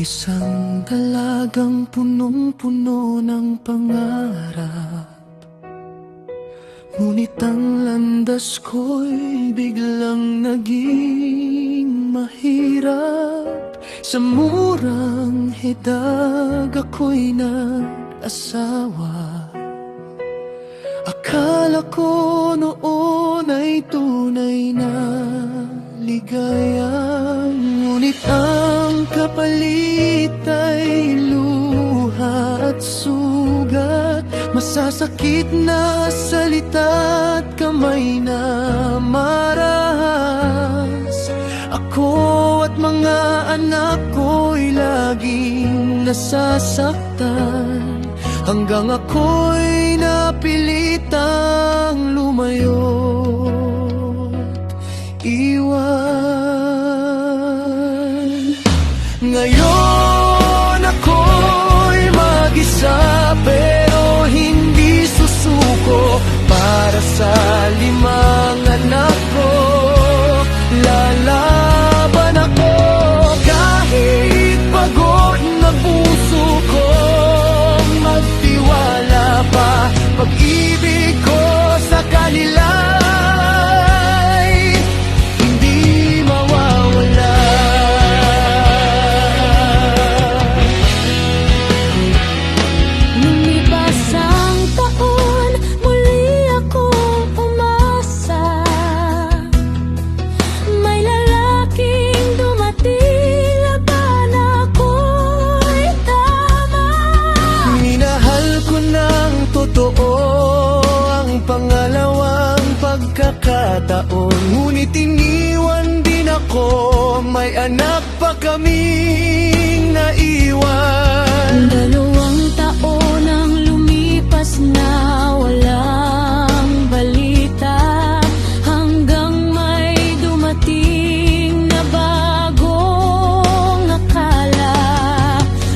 Isang dalagang punong-puno ng pangarap, ngunit ang landas ko'y biglang naging mahirap. Sa murang edad ako'y nag-asawa. Akala ko noon ay tunay na ligaya, ngunit ang kapalit ay luha at sugat, masasakit na salita at kamay na marahas. Ako at mga anak ko'y laging nasasaktan, hanggang ako'y napilitang lumayo at iwan. Ngayon ako'y mag-isa, pero hindi susuko para sa limang anak ko. Lalaban ako kahit pagod na puso ko, magtiwala pa, pag-ibig ko sa kanila hindi mawawala. Lumipas ang taon, muli akong umasa. May lalaking dumating, laban ako'y tama. Minahal ko ng totoo ang pangalawang pagkakataon, ngunit iniwan din ako, may anak pa kaming naiwan. 2 taon ang lumipas na walang balita, hanggang may dumating na bagong akala.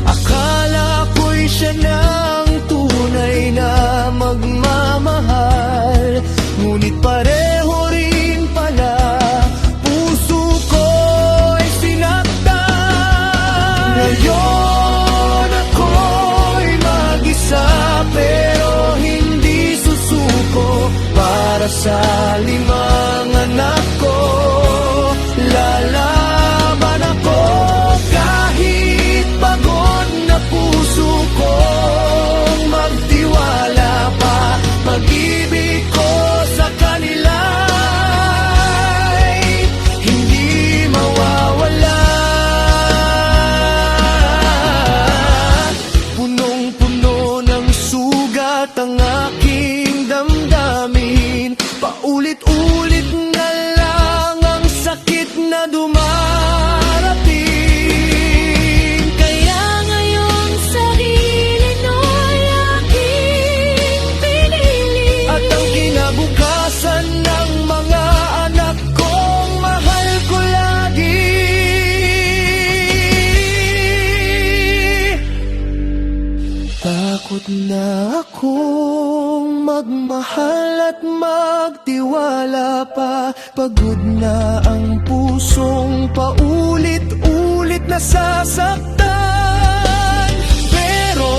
Akala ko'y siya ng tunay na magmamahal, ngunit pareho rin pala puso ko'y sinaktan. Ngayon ako'y mag-isa, pero hindi susuko para sa limang anak ko. Lalaban ako kahit pagod na puso ko, magtiwala pa, pag-ibig ko sa kanila hindi mawawala. Punong-puno ng sugat ang aking damdamin, paulit-ulit na lang ang sakit na dumarating. Kaya ngayon sarili no'y aking pinili, At ang kinabukasan ng mga anak kong mahal ko lagi. Takot na akong magmahal at magtiwala pa, pagod na ang pusong paulit-ulit nasasaktan. Pero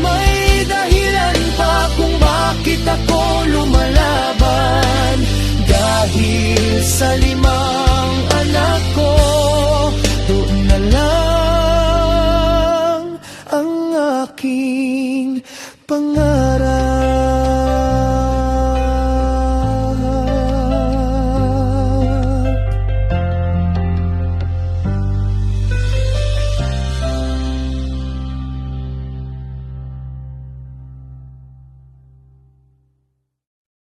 may dahilan pa kung bakit ako lumalaban, dahil sa limang anak ko, doon na lang ang aking pangarap.